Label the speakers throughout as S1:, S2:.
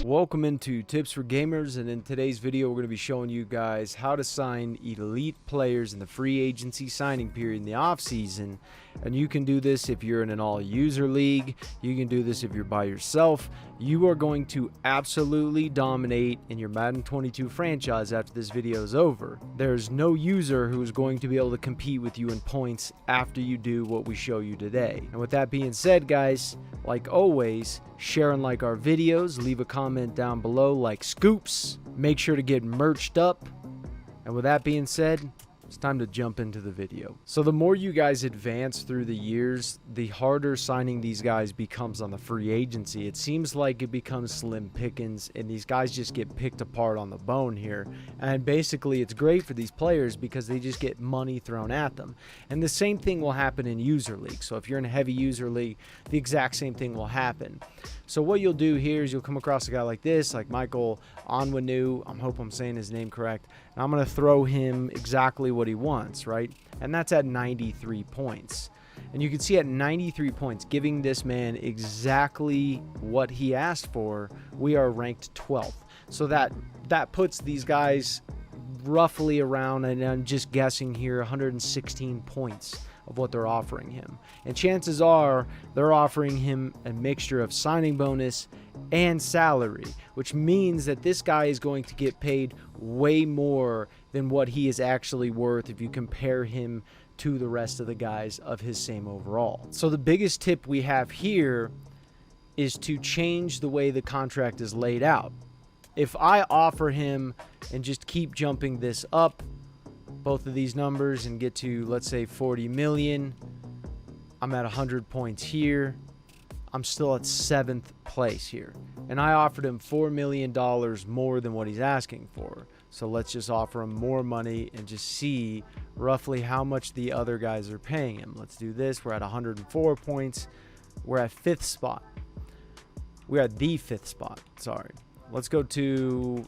S1: Welcome into Tips for Gamers, and in today's video we're going to be showing you guys how to sign elite players in the free agency signing period in the off season. And you can do this if you're in an all-user league. You can do this if you're by yourself. You are going to absolutely dominate in your Madden 22 franchise after this video is over. There's no user who is going to be able to compete with you in points after you do what we show you today. And with that being said, guys, like always, share and like our videos, leave a comment down below like scoops, make sure to get merched up, and with that being said, it's time to jump into the video. So the more you guys advance through the years, the harder signing these guys becomes on the free agency. It seems like it becomes slim pickings and these guys just get picked apart on the bone here. And basically it's great for these players because they just get money thrown at them. And the same thing will happen in user league. So if you're in a heavy user league, the exact same thing will happen. So what you'll do here is you'll come across a guy like this, like Michael Onwenu. I hope I'm saying his name correct. And I'm going to throw him exactly what he wants, right? And that's at 93 points. And you can see at 93 points, giving this man exactly what he asked for, we are ranked 12th. So that puts these guys roughly around, and I'm just guessing here, 116 points of what they're offering him. And chances are they're offering him a mixture of signing bonus and salary, which means that this guy is going to get paid way more than what he is actually worth if you compare him to the rest of the guys of his same overall. So the biggest tip we have here is to change the way the contract is laid out. If I offer him and just keep jumping this up, both of these numbers, and get to, let's say, 40 million, I'm at 100 points here. I'm still at 7th place here. And I offered him $4 million more than what he's asking for. So let's just offer him more money and just see roughly how much the other guys are paying him. Let's do this. We're at 104 points. We're at 5th spot. We're at the 5th spot. Sorry. Let's go to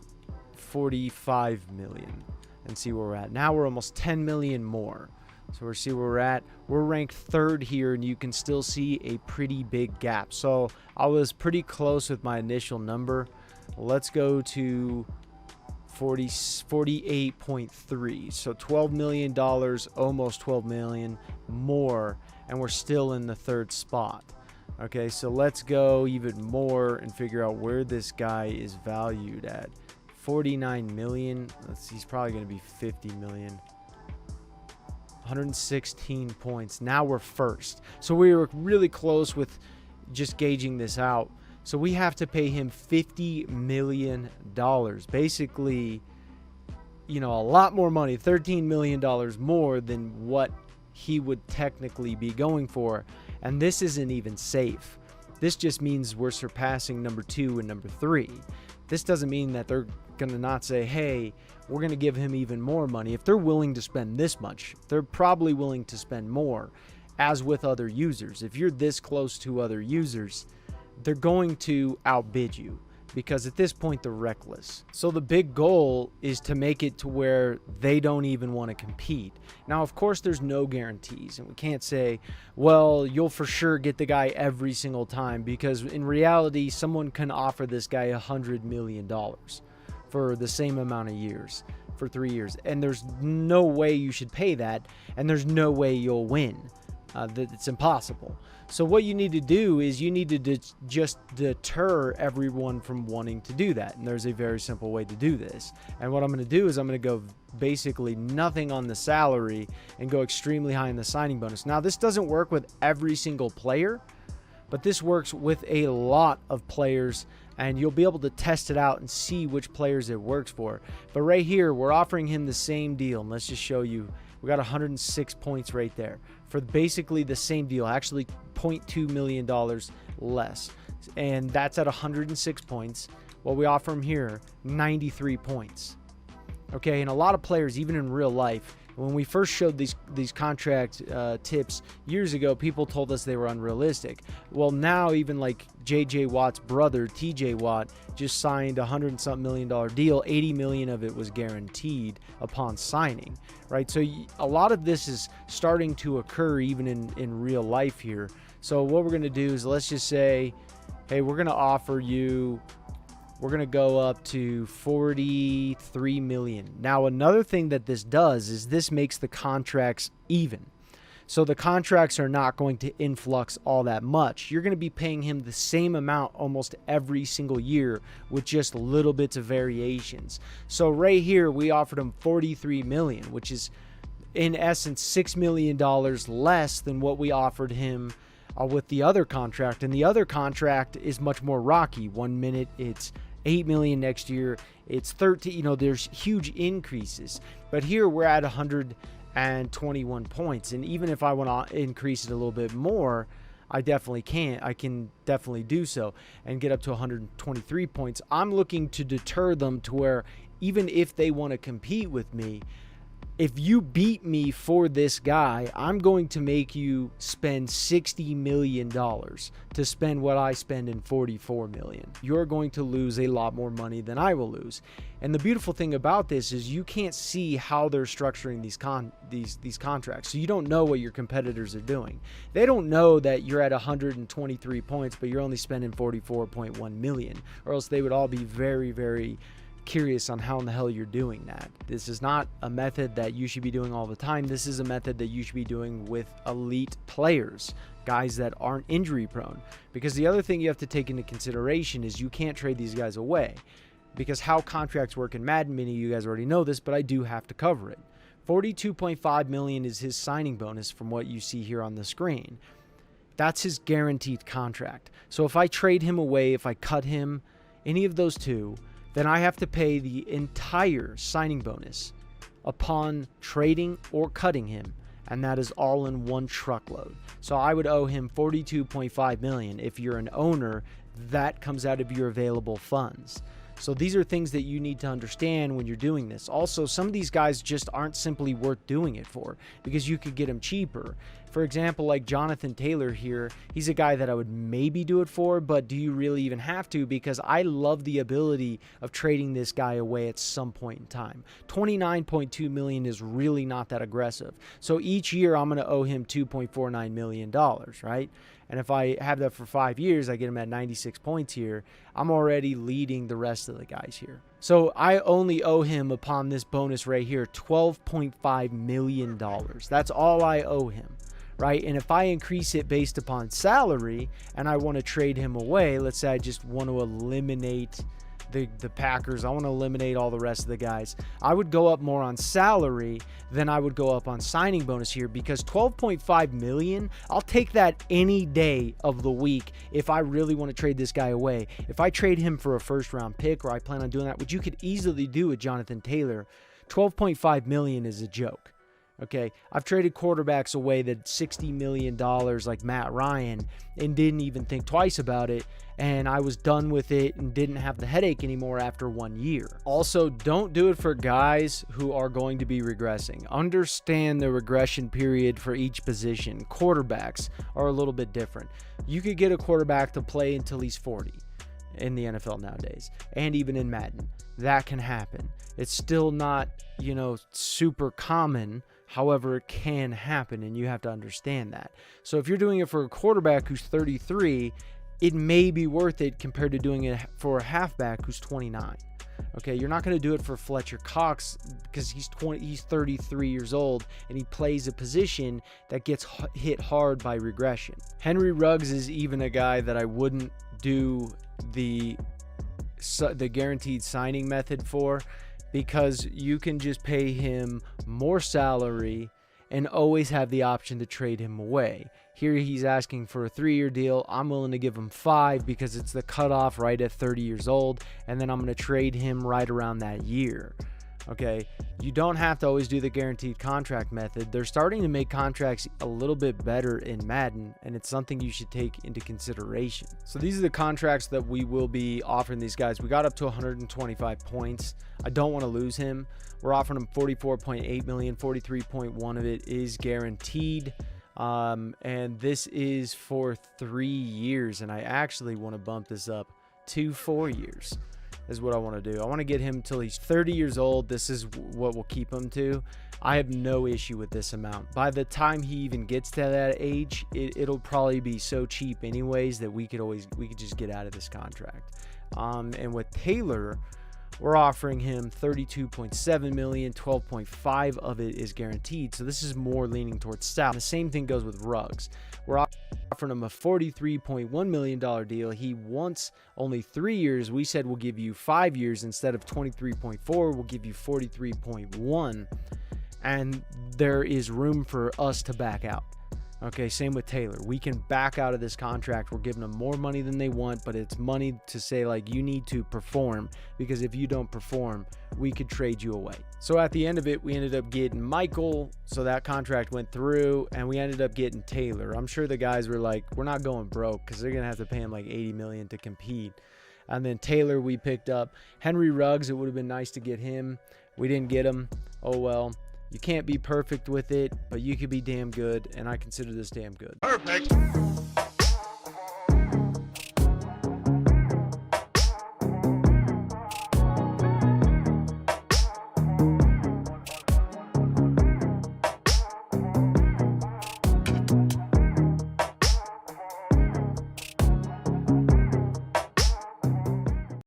S1: 45 million and see where we're at. Now we're almost 10 million more. So we'll see where we're at. We're ranked 3rd here, and you can still see a pretty big gap. So I was pretty close with my initial number. Let's go to 48.3. So $12 million, almost 12 million more, and we're still in the 3rd spot. Okay, so let's go even more and figure out where this guy is valued at. 49 million. He's probably going to be 50 million. 116 points. Now we're 1st. So we were really close with just gauging this out. So we have to pay him $50 million. Basically, you know, a lot more money. $13 million more than what he would technically be going for. And this isn't even safe. This just means we're surpassing number 2 and number 3. This doesn't mean that they're going to not say, hey, we're going to give him even more money. If they're willing to spend this much, they're probably willing to spend more, as with other users. If you're this close to other users, they're going to outbid you, because at this point they're reckless. So the big goal is to make it to where they don't even want to compete. Now, of course, there's no guarantees, and we can't say, well, you'll for sure get the guy every single time, because in reality, someone can offer this guy $100 million for the same amount of years, for 3 years, and there's no way you should pay that, and there's no way you'll win. It's impossible. So what you need to do is you need to just deter everyone from wanting to do that. And there's a very simple way to do this. And what I'm going to do is I'm going to go basically nothing on the salary and go extremely high in the signing bonus. Now, this doesn't work with every single player, but this works with a lot of players, and you'll be able to test it out and see which players it works for. But right here, we're offering him the same deal. And let's just show you. We got 106 points right there for basically the same deal, actually $0.2 million less. And that's at 106 points. What we offer him here, 93 points. Okay, and a lot of players, even in real life, when we first showed these contract tips years ago, people told us they were unrealistic. Well, now even like J.J. Watt's brother, T.J. Watt, just signed a $100-something million deal. 80 million of it was guaranteed upon signing, right? So a lot of this is starting to occur even in real life here. So what we're going to do is, let's just say, hey, we're going to offer you we're going to go up to 43 million. Now, another thing that this does is this makes the contracts even. So the contracts are not going to influx all that much. You're going to be paying him the same amount almost every single year with just little bits of variations. So right here, we offered him 43 million, which is in essence $6 million less than what we offered him with the other contract. And the other contract is much more rocky. 1 minute it's 8 million, next year it's 13. You know, there's huge increases. But here we're at 121 points, and even if I want to increase it a little bit more, I definitely can. I can definitely do so and get up to 123 points. I'm looking to deter them to where even if they want to compete with me, if you beat me for this guy, I'm going to make you spend $60 million to spend what I spend in 44 million. You're going to lose a lot more money than I will lose. And the beautiful thing about this is you can't see how they're structuring these contracts. So you don't know what your competitors are doing. They don't know that you're at 123 points, but you're only spending 44.1 million, or else they would all be very, very curious on how in the hell you're doing that. This is not a method that you should be doing all the time. This is a method that you should be doing with elite players, guys that aren't injury prone. Because the other thing you have to take into consideration is you can't trade these guys away. Because how contracts work in Madden, many of you guys already know this, but I do have to cover it. 42.5 million is his signing bonus from what you see here on the screen. That's his guaranteed contract. So if I trade him away, if I cut him, any of those two, then I have to pay the entire signing bonus upon trading or cutting him, and that is all in one truckload. So I would owe him 42.5 million. If you're an owner, that comes out of your available funds. So these are things that you need to understand when you're doing this. Also, some of these guys just aren't simply worth doing it for, because you could get them cheaper. For example, like Jonathan Taylor here, he's a guy that I would maybe do it for, but do you really even have to? Because I love the ability of trading this guy away at some point in time. 29.2 million is really not that aggressive. So each year I'm going to owe him $2.49 million, right? And if I have that for 5 years, I get him at 96 points here. I'm already leading the rest of the guys here. So I only owe him, upon this bonus right here, $12.5 million. That's all I owe him, right? And if I increase it based upon salary and I want to trade him away, let's say I just want to eliminate the Packers, I want to eliminate all the rest of the guys, I would go up more on salary than I would go up on signing bonus here, because 12.5 million, I'll take that any day of the week if I really want to trade this guy away. If I trade him for a first round pick, or I plan on doing that, which you could easily do with Jonathan Taylor, 12.5 million is a joke. Okay, I've traded quarterbacks away that $60 million like Matt Ryan and didn't even think twice about it, and I was done with it and didn't have the headache anymore after 1 year. Also, don't do it for guys who are going to be regressing. Understand the regression period for each position. Quarterbacks are a little bit different. You could get a quarterback to play until he's 40 in the NFL nowadays, and even in Madden. That can happen. It's still not, super common. However, it can happen, and you have to understand that. So if you're doing it for a quarterback who's 33, it may be worth it compared to doing it for a halfback who's 29. Okay, you're not going to do it for Fletcher Cox because he's 33 years old and he plays a position that gets hit hard by regression. Henry Ruggs is even a guy that I wouldn't do the guaranteed signing method for, because you can just pay him more salary and always have the option to trade him away. Here he's asking for a 3-year deal. I'm willing to give him 5 because it's the cutoff right at 30 years old, and then I'm going to trade him right around that year. Okay, you don't have to always do the guaranteed contract method. They're starting to make contracts a little bit better in Madden, and it's something you should take into consideration. So these are the contracts that we will be offering these guys. We got up to 125 points. I don't want to lose him. We're offering him 44.8 million. 43.1 of it is guaranteed. And this is for 3 years, and I actually want to bump this up to 4 years. Is what I want to do. I want to get him till he's 30 years old. This is what will keep him to. I have no issue with this amount. By the time he even gets to that age, it'll probably be so cheap anyways that we could just get out of this contract. And with Taylor, we're offering him $32.7 million, 12.5 of it is guaranteed. So this is more leaning towards salary. The same thing goes with Ruggs. We're offering him a $43.1 million deal. He wants only 3 years. We said we'll give you 5 years instead of 23.4. We'll give you 43.1. And there is room for us to back out. Okay, same with Taylor. We can back out of this contract. We're giving them more money than they want, but it's money to say, like, you need to perform, because if you don't perform, we could trade you away. So at the end of it, we ended up getting Michael, so that contract went through, and we ended up getting Taylor. I'm sure the guys were like, we're not going broke, because they're going to have to pay him like $80 million to compete. And then Taylor we picked up. Henry Ruggs, it would have been nice to get him. We didn't get him. Oh well. You can't be perfect with it, but you could be damn good, and I consider this damn good.
S2: Perfect.